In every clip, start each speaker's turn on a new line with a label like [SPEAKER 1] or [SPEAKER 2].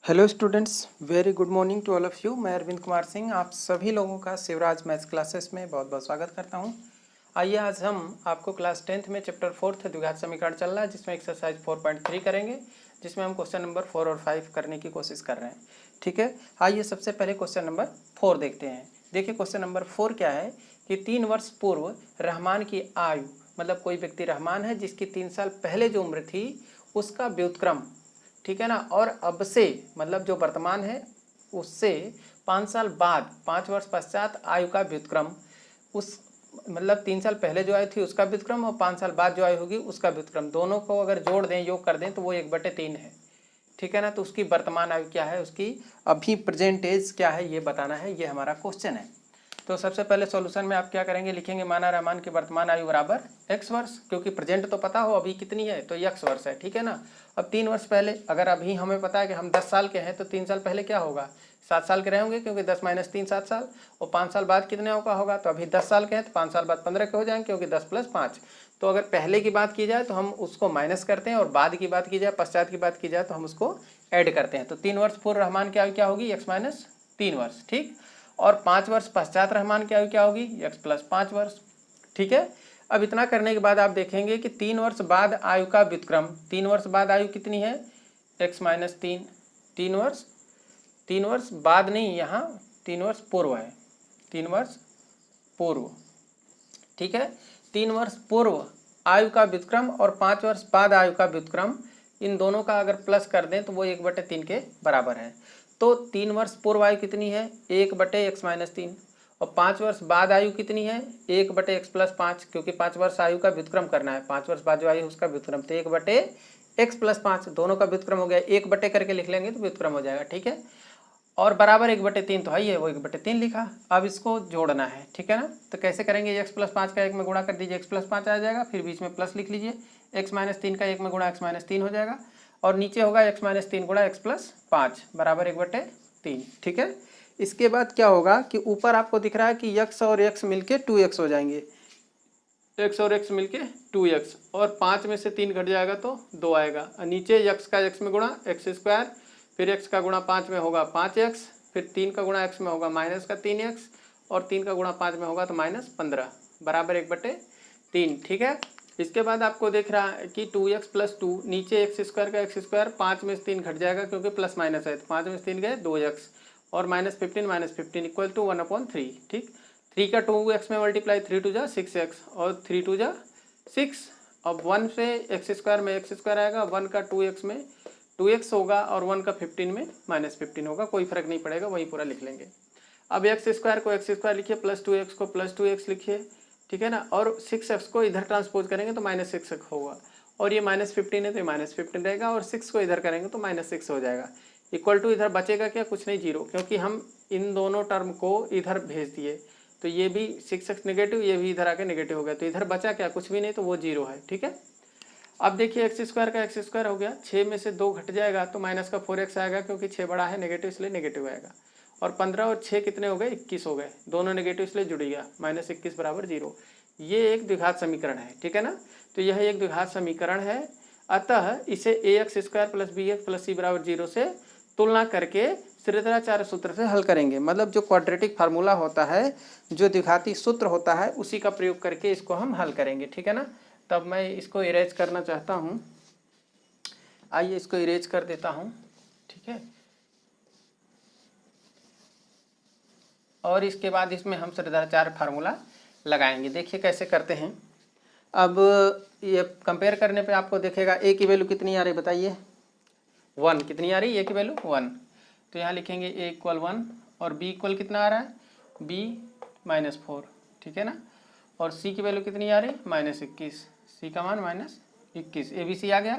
[SPEAKER 1] Hello students, very good morning to all of you. मैं अरविंद कुमार सिंह आप सभी लोगों का शिवराज मैथ्स क्लासेस में बहुत बहुत स्वागत करता हूं। आइए आज हम आपको क्लास 10th में चैप्टर 4 द्विघात समीकरण चल रहा है, जिसमें एक्सरसाइज 4.3 करेंगे, जिसमें हम क्वेश्चन नंबर 4 और 5 करने की कोशिश कर रहे हैं। ठीक है, आइए सबसे पहले क्वेश्चन नंबर 4 देखते हैं। देखिए क्वेश्चन नंबर 4 क्या है कि 3 वर्ष पूर्व रहमान की आयु, मतलब कोई व्यक्ति रहमान है जिसकी 3 साल पहले जो उम्र थी उसका व्युत्क्रम, ठीक है ना, और अब से मतलब जो वर्तमान है उससे 5 साल बाद 5 वर्ष पश्चात आयु का व्युत्क्रम, उस मतलब 3 साल पहले जो आयु थी उसका व्युत्क्रम और 5 साल बाद जो आयु होगी उसका व्युत्क्रम, दोनों को अगर जोड़ दें, योग कर दें तो वो 1/3 है। ठीक है ना, तो उसकी वर्तमान आयु क्या है, उसकी अभी प्रेजेंट एज क्या है, ये बताना है, ये हमारा क्वेश्चन है। तो सबसे पहले सॉल्यूशन में आप क्या करेंगे, लिखेंगे माना रहमान की वर्तमान आयु बराबर x वर्ष, क्योंकि प्रेजेंट तो पता हो अभी कितनी है तो x वर्ष है। ठीक है ना, अब 3 वर्ष पहले, अगर अभी हमें पता है कि हम 10 साल के हैं तो 3 साल पहले क्या होगा, 7 साल के रहे होंगे, क्योंकि 10 - 3 7 साल, और 5 साल बाद कितने का होगा, तो अभी 10 साल के हैं तो 5 साल बाद 15 के हो जाएंगे, क्योंकि 10 + 5। तो अगर पहले की बात की जाए तो हम उसको माइनस करते हैं, और बाद की बात की जाए, पश्चात की बात की जाए तो हम उसको ऐड करते हैं। तो 3 वर्ष पूर्व रहमान की आयु क्या होगी, x - 3 वर्ष। ठीक, और 5 वर्ष पश्चात रहमान की आयु क्या होगी, x + 5 वर्ष। ठीक है, अब इतना करने के बाद आप देखेंगे कि 3 वर्ष बाद आयु का व्युत्क्रम, 3 वर्ष बाद आयु कितनी है, x - 3। 3 वर्ष बाद नहीं, यहाँ 3 वर्ष पूर्व है, 3 वर्ष पूर्व। ठीक है, 3 वर्ष पूर्व आयु का व्युत्क्रम और 5 वर्ष बाद आयु का व्युत्क्रम, इन दोनों का अगर प्लस कर दें तो वो 1/3 के बराबर है। तो 3 वर्ष पूर्व आयु कितनी है, 1/x - 3, और 5 वर्ष बाद आयु कितनी है, 1/x + 5, क्योंकि 5 वर्ष आयु का व्युत्क्रम करना है, 5 वर्ष बाद जो आयु उसका व्युत्क्रम, तो 1/x + 5, दोनों का व्युत्क्रम हो गया, 1 करके लिख लेंगे तो व्युत्क्रम हो जाएगा। ठीक है, और बराबर 1/3 तो है ही है, वो 1/3 लिखा। अब इसको जोड़ना है, ठीक है ना, तो कैसे करेंगे, x + 5 का 1 में गुणा कर दीजिए, x + 5 आ जाएगा, फिर बीच में प्लस लिख लीजिए, x - 3 का 1 में गुणा x - 3 हो जाएगा, और नीचे होगा x - 3 गुणा x + 5 बराबर 1/3। ठीक है, इसके बाद क्या होगा कि ऊपर आपको दिख रहा है कि x और x मिलके 2x हो जाएंगे, x और x मिलके 2x, और 5 में से 3 घट जाएगा तो 2 आएगा, और नीचे x का x में गुणा x², फिर x का गुणा 5 में होगा 5x, फिर 3 का गुणा x में होगा -3x, और 3 का गुणा 5 में होगा तो -15 बराबर 1/3। ठीक है, इसके बाद आपको देख रहा है कि 2x + 2, नीचे x² का x², 5 में से 3 घट जाएगा क्योंकि प्लस माइनस है, तो 5 में से 3 गए 2x, और -15 - 15 = 1/3। ठीक, 3 का 2x में मल्टीप्लाई, 3 × 2 = 6x, और 3 × 2 = 6, अब 1 से x² में x² आएगा, 1 का 2x में 2x होगा, और 1 का 15 में -15 होगा, कोई फर्क नहीं पड़ेगा, वही पूरा लिख लेंगे। अब x² को x² लिखिए, प्लस 2x को प्लस 2x लिखिए, ठीक है ना, और 6x को इधर ट्रांसपोज करेंगे तो -6x होगा, और ये -15 है तो ये -15 रहेगा, और 6 को इधर करेंगे तो -6 हो जाएगा, इक्वल टू इधर बचेगा क्या, कुछ नहीं, 0, क्योंकि हम इन दोनों टर्म को इधर भेज दिए, तो ये भी 6x नेगेटिव, ये भी इधर आके नेगेटिव हो गया, तो इधर बचा क्या, कुछ भी नहीं, तो वो 0 है। ठीक है, अब देखिए x² का x² हो गया, 6 में से 2 घट जाएगा तो माइनस का 4x आएगा, क्योंकि 6 बड़ा है नेगेटिव, इसलिए नेगेटिव आएगा, और 15 और 6 कितने हो गए, 21 हो गए, दोनों नेगेटिव इसलिए जुड़ गया, -21 बराबर 0। ये एक द्विघात समीकरण है, ठीक है ना, तो यह एक द्विघात समीकरण है, अतः इसे ax² + bx + c बराबर 0 से तुलना करके श्रीधराचार्य सूत्र से हल करेंगे, मतलब जो क्वाड्रेटिक फार्मूला होता है, जो द्विघाती सूत्र होता है, उसी का प्रयोग करके इसको हम हल करेंगे। ठीक है ना, तब मैं इसको इरेज करना चाहता हूँ, आइए इसको इरेज कर देता हूँ। ठीक है, और इसके बाद इसमें हम श्रीधराचार्य फार्मूला लगाएंगे, देखिए कैसे करते हैं। अब ये कंपेयर करने पे आपको देखेगा a की वैल्यू कितनी आ रही, बताइए, 1 कितनी आ रही है, a की वैल्यू 1, तो यहाँ लिखेंगे a = 1, और b इक्वल कितना आ रहा है, b -4, ठीक है ना, और c की वैल्यू कितनी आ रही है, -21, c का मान -21, ABC आ गया।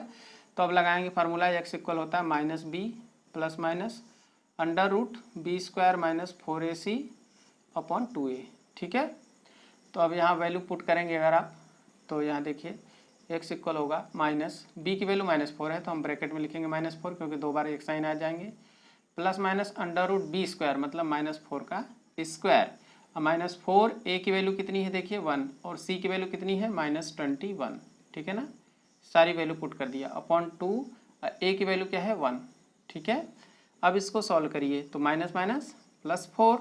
[SPEAKER 1] तो अब लगाएंगे फार्मूला, x इक्वल होता है -b + √b² - 4ac/2a। ठीक है, तो अब यहाँ वैल्यू पुट करेंगे अगर आप, तो यहाँ देखिए x इक्वल होगा b की वैल्यू -4 है, तो हम ब्रैकेट में लिखेंगे -4, क्योंकि 2 बार एक साइन आ जाएंगे, + √b² मतलब -4 का स्क्वायर, -4, a की वैल्यू कितनी है देखिए 1, और c की वैल्यू कितनी है -21। ठीक है ना, सारी वैल्यू पुट कर दिया, /2, a की वैल्यू क्या है 1। ठीक है, अब इसको सॉल्व करिए तो minus minus plus 4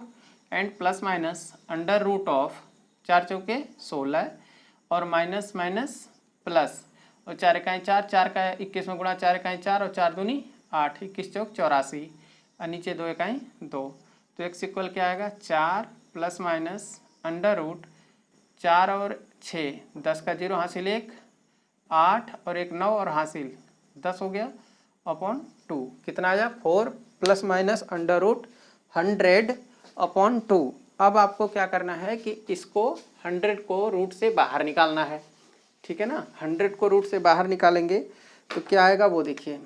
[SPEAKER 1] and plus minus under root of 4 चौके 16 और माइनस माइनस प्लस और 4 इकाई 4, 4 का 21 में गुणा 4 इकाई 4 और 4 दूनी 8, 21 चौक 84 और नीचे 2 इकाई 2। तो x इक्वल क्या आएगा 4 प्लस माइनस अंडर रूट 4 और 6, 10 का 0 हासिल 1, 8 और 1 9 और हासिल 10 हो गया अपॉन 2। कितना आया 4 plus minus under root 100 upon 2। अब आपको क्या करना है कि इसको 100 को रूट से बाहर निकालना है, ठीक है ना। 100 को रूट से बाहर निकालेंगे तो क्या आएगा वो देखिए,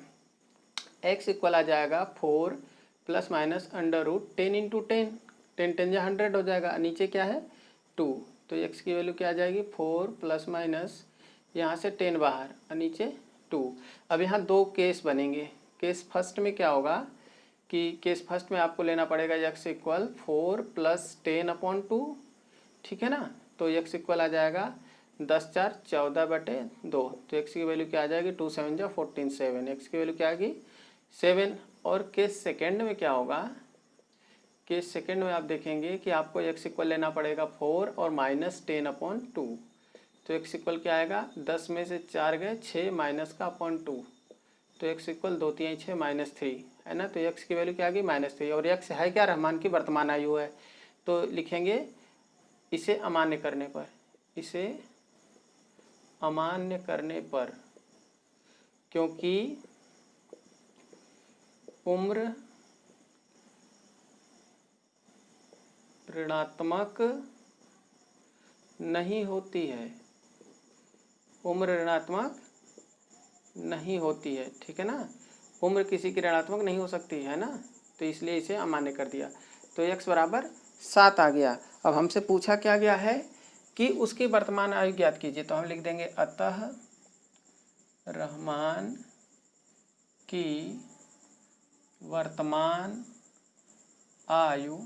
[SPEAKER 1] x इक्वल आ जाएगा 4 plus minus under root 10 into 10, 10 10 या 100 हो जाएगा। नीचे क्या है 2, तो x की वैल्यू क्या आ जाएगी 4 प्लस माइनस यहाँ से 10 बाहर और नीचे 2। अब यहाँ दो केस बनेंगे। केस फर्स्ट में क्या होगा कि केस फर्स्ट में आपको लेना पड़ेगा x इक्वल 4 प्लस 10 अपॉन 2, ठीक है ना। तो x इक्वल आ जाएगा 10 4 14/2। तो x की वैल्यू क्या आ जाएगी 2 7 जा 14 7, x की वैल्यू क्या आएगी 7। और केस सेकेंड में क्या होगा, केस सेकेंड में आप देखेंगे कि आपको x इक्वल लेना पड़ेगा 4 और माइनस 10 अपॉन 2। तो x इक्वल क्या आएगा 10 में से 4 गए 6 माइनस का अपॉन 2, तो x इक्वल 2 3 6 माइनस 3 है ना। तो x की वैल्यू क्या आ गई -3 और x है क्या रहमान की वर्तमान आयु है। तो लिखेंगे इसे अमान्य करने पर, इसे अमान्य करने पर, क्योंकि उम्र ऋणात्मक नहीं होती है, उम्र ऋणात्मक नहीं होती है, ठीक है ना। उम्र किसी की ऋणात्मक नहीं हो सकती है ना, तो इसलिए इसे अमान्य कर दिया। तो x बराबर 7 आ गया। अब हमसे पूछा क्या गया है कि उसकी वर्तमान आयु ज्ञात कीजिए, तो हम लिख देंगे अतः रहमान की वर्तमान आयु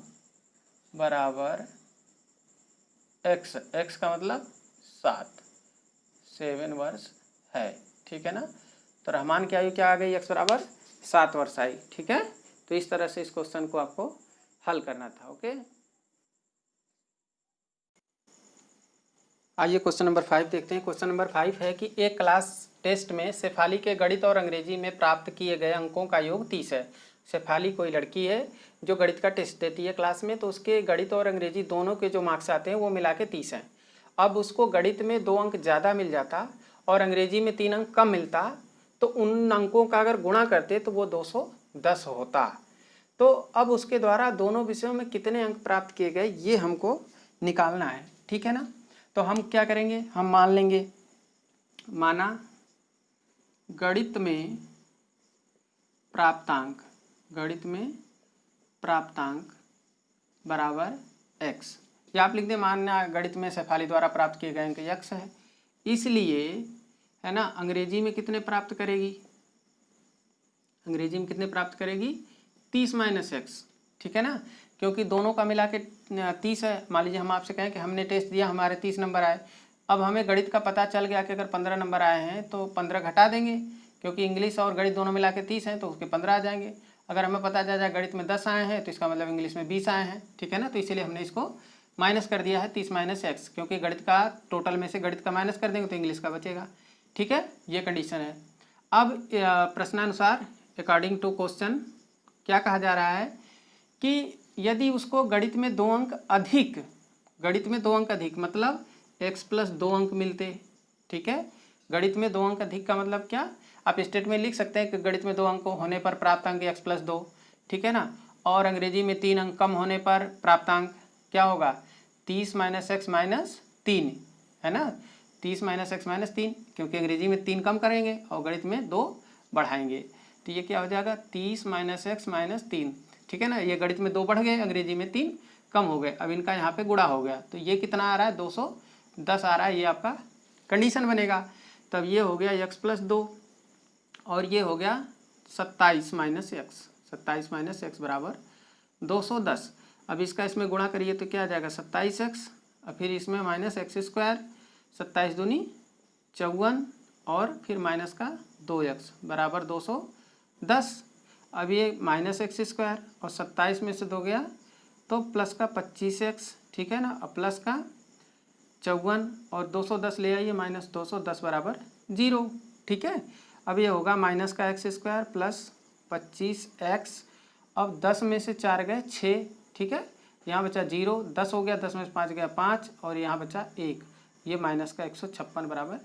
[SPEAKER 1] बराबर x, x का मतलब 7 वर्ष है, ठीक है ना। तो रहमान की आयु क्या आ गई x बराबर 7 वर्ष आई, ठीक है। तो इस तरह से इस क्वेश्चन को आपको हल करना था। ओके, आइए क्वेश्चन नंबर 5 देखते हैं। क्वेश्चन नंबर 5 है कि एक क्लास टेस्ट में शेफाली के गणित और अंग्रेजी में प्राप्त किए गए अंकों का योग 30 है। शेफाली कोई लड़की है जो गणित का टेस्ट देती है क्लास में, तो उसके गणित और अंग्रेजी दोनों के जो मार्क्स आते हैं वो मिला के 30 हैं। अब उसको गणित में 2 अंक ज़्यादा मिल जाता और अंग्रेजी में 3 अंक कम मिलता, तो उन अंकों का अगर गुणा करते तो वो 210 होता। तो अब उसके द्वारा दोनों विषयों में कितने अंक प्राप्त किए गए ये हमको निकालना है, ठीक है ना। तो हम क्या करेंगे, हम मान लेंगे, माना गणित में प्राप्तांक, गणित में प्राप्तांक बराबर x, या आप लिख दें मानना गणित में शेफाली द्वारा प्राप्त किए गए अंक x है, इसलिए है ना अंग्रेजी में कितने प्राप्त करेगी, अंग्रेजी में कितने प्राप्त करेगी 30 माइनस x, ठीक है ना। क्योंकि दोनों का मिला के 30 है। मान लीजिए हम आपसे कहें कि हमने टेस्ट दिया, हमारे 30 नंबर आए। अब हमें गणित का पता चल गया कि अगर 15 नंबर आए हैं तो 15 घटा देंगे, क्योंकि इंग्लिश और गणित दोनों मिला के 30 हैं तो उसके 15 आ जाएंगे। अगर हमें पता चल जाए गणित में 10 आए हैं तो इसका मतलब इंग्लिश में 20 आए हैं, ठीक है ना। तो इसीलिए हमने इसको माइनस कर दिया है 30 माइनस x, क्योंकि गणित का टोटल में से गणित का माइनस कर देंगे तो इंग्लिश का बचेगा, ठीक है। ये कंडीशन है। अब प्रश्नानुसार अकॉर्डिंग टू क्वेश्चन क्या कहा जा रहा है कि यदि उसको गणित में 2 अंक अधिक, गणित में 2 अंक अधिक मतलब x प्लस 2 अंक मिलते, ठीक है। गणित में 2 अंक अधिक का मतलब क्या, आप स्टेटमेंट लिख सकते हैं कि गणित में 2 अंक होने पर प्राप्तांक x प्लस 2, ठीक है ना। और अंग्रेजी में 3 अंक कम होने पर प्राप्तांक क्या होगा 30 माइनस एक्स माइनस 3, है ना। 30 माइनस एक्स माइनस 3, क्योंकि अंग्रेजी में 3 कम करेंगे और गणित में 2 बढ़ाएंगे, तो ये क्या हो जाएगा 30 माइनस एक्स माइनस 3, ठीक है ना। ये गणित में 2 बढ़ गए, अंग्रेजी में 3 कम हो गए। अब इनका यहाँ पे गुणा हो गया, तो ये कितना आ रहा है 210 आ रहा है, ये आपका कंडीशन बनेगा। तब ये हो गया x प्लस 2 और ये हो गया 27 माइनस एक्स, 27 माइनस एक्स बराबर 210। अब इसका इसमें गुणा करिए तो क्या आ जाएगा 27x और फिर इसमें माइनस एक्स स्क्वायर, 27 दूनी 54 और फिर माइनस का 2x बराबर 210। अब ये -x² और 27 में से 2 गया तो प्लस का 25x, ठीक है ना। अब प्लस का 54 और 210 ले आइए, -210 बराबर 0, ठीक है। अब ये होगा माइनस का x² प्लस 25x। अब 10 में से 4 गए 6, ठीक है। यहाँ बचा 0, 10 हो गया, 10 में से 5 गया 5 और यहाँ बचा 1, ये माइनस का 156 बराबर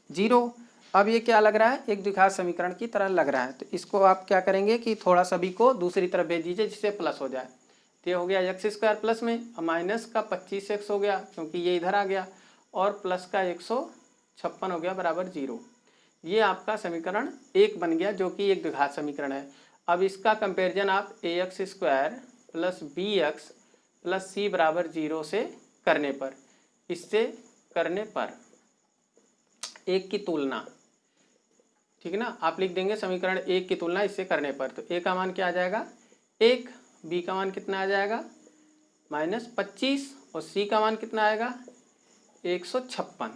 [SPEAKER 1] 0। अब ये क्या लग रहा है, एक द्विघात समीकरण की तरह लग रहा है। तो इसको आप क्या करेंगे कि थोड़ा सभी को दूसरी तरफ भेज दीजिए जिससे प्लस हो जाए। तो ये हो गया x² प्लस में, माइनस का 25x हो गया क्योंकि ये इधर आ गया, और प्लस का 156 हो गया बराबर 0। ये आपका समीकरण 1 बन गया जो कि एक द्विघात समीकरण है। अब इसका कंपैरिजन आप ax² plus bx plus c बराबर 0 से करने पर, इससे करने पर एक की तुलना, ठीक है ना। आप लिख देंगे समीकरण 1 की तुलना इससे करने पर। तो a का मान क्या आ जाएगा 1, b का मान कितना आ जाएगा -25 और c का मान कितना आएगा 156।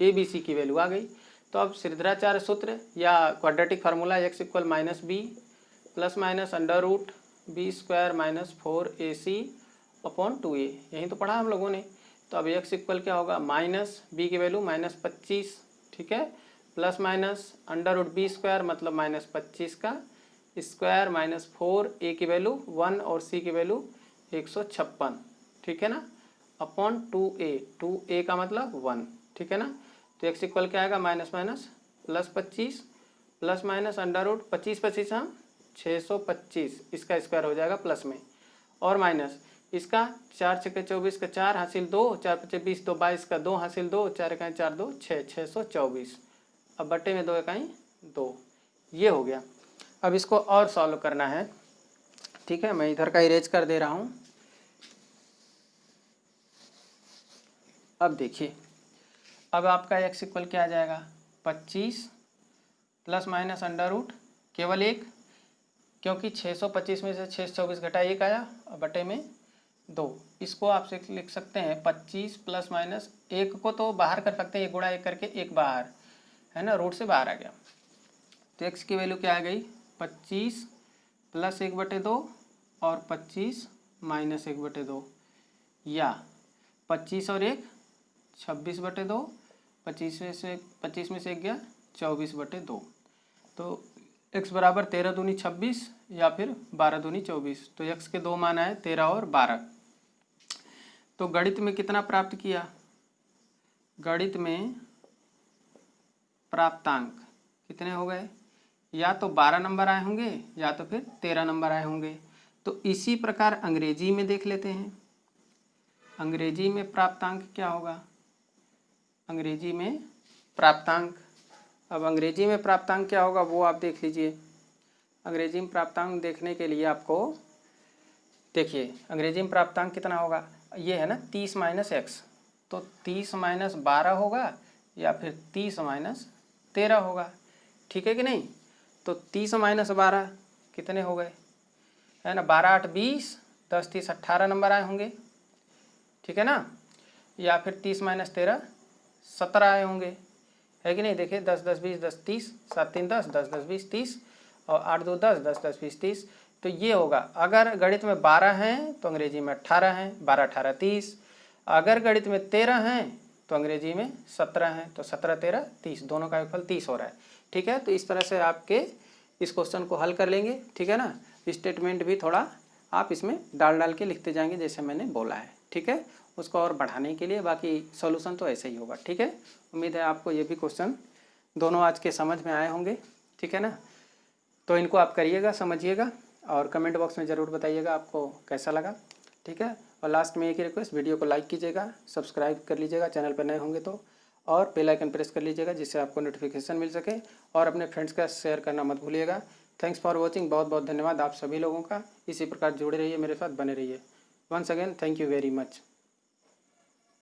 [SPEAKER 1] a b c की वैल्यू आ गई। तो अब श्रीधराचार्य सूत्र या quadratic formula x equal -b plus minus √b² - 4ac upon 2a, यही तो पढ़ा हम लोगों ने। तो अब x इक्वल क्या होगा b की वैल्यू -25, ठीक है, प्लस माइनस √b² मतलब -25 का स्क्वायर माइनस 4a की वैल्यू 1 और c की वैल्यू 156, ठीक है ना, अपॉन 2a का मतलब 1, ठीक है ना। तो x इक्वल क्या आएगा माइनस माइनस +25 प्लस माइनस √25 हम 625, इसका स्क्वायर हो जाएगा प्लस में, और माइनस इसका 4 × 24 का 4 हासिल 2, 4 × 5 = 20, 2 22 का 2 हासिल 2, 4 × 4 2 6, 624। अब बट्टे में 2 इकाई 2, ये हो गया। अब इसको और सॉल्व करना है, ठीक है। मैं इधर का इरेज कर दे रहा हूँ। अब देखिए, अब आपका x इक्वल क्या आ जाएगा 25 प्लस माइनस √ केवल 1, क्योंकि 625 में से 624 घटा 1 आया, और बटे में 2। इसको आप लिख सकते हैं 25 प्लस माइनस 1 को तो बाहर कर सकते हैं, 1 गुणा 1 करके 1 बाहर है ना, रूट से बाहर आ गया। तो x की वैल्यू क्या आ गई 25 प्लस 1/2 और 25 माइनस 1/2, या 25 और 1 26/2, 25 में से 1 गया 24/2। तो x बराबर 13 दूनी 26 या फिर 12 दूनी 24। तो x के 2 मान आए 13 और 12। तो गणित में कितना प्राप्त किया, गणित में प्राप्तांक कितने हो गए, या तो 12 नंबर आए होंगे या तो फिर 13 नंबर आए होंगे। तो इसी प्रकार अंग्रेजी में देख लेते हैं, अंग्रेजी में प्राप्तांक क्या होगा, अंग्रेजी में प्राप्तांक। अब अंग्रेजी में प्राप्तांक क्या होगा वो आप देख लीजिए। अंग्रेजी में प्राप्तांक देखने के लिए आपको देखिए, अंग्रेजी में प्राप्तांक कितना होगा, ये है ना 30 - x, तो 30 - 12 होगा या फिर 30 - 13 होगा, ठीक है कि नहीं। तो 30 - 12 कितने हो गए, है ना, 12 8 20, 10 30 18 नंबर आए होंगे, ठीक है ना। या फिर 30 - 13 17 आए होंगे, है कि नहीं। देखिए 10 10 20 10 30, 7 3 10, 10 10 20 30, और 8 2 10, 10 10 20 30। तो ये होगा, अगर गणित में 12 हैं तो अंग्रेजी में 18 हैं, 12 18 30। अगर गणित में 13 हैं तो अंग्रेजी में 17 हैं, तो 17 13 30, दोनों का योगफल 30 हो रहा है, ठीक है। तो इस तरह से आपके इस क्वेश्चन को हल कर लेंगे, ठीक है ना। स्टेटमेंट भी थोड़ा आप इसमें डाल के लिखते जाएंगे जैसे मैंने बोला है, ठीक है, उसको और बढ़ाने के लिए। बाकी सॉल्यूशन तो ऐसे ही होगा, ठीक है। उम्मीद है आपको ये भी क्वेश्चन दोनों आज के समझ में आए होंगे, ठीक है ना। तो इनको आप करिएगा, समझिएगा, और कमेंट बॉक्स में ज़रूर बताइएगा आपको कैसा लगा, ठीक है। और लास्ट में एक ही रिक्वेस्ट, वीडियो को लाइक कीजिएगा, सब्सक्राइब कर लीजिएगा चैनल पर नए होंगे तो, और बेल आइकन प्रेस कर लीजिएगा जिससे आपको नोटिफिकेशन मिल सके, और अपने फ्रेंड्स का शेयर करना मत भूलिएगा। थैंक्स फॉर वॉचिंग, बहुत बहुत धन्यवाद आप सभी लोगों का। इसी प्रकार जुड़े रहिए मेरे साथ, बने रहिए। Once again thank you very much.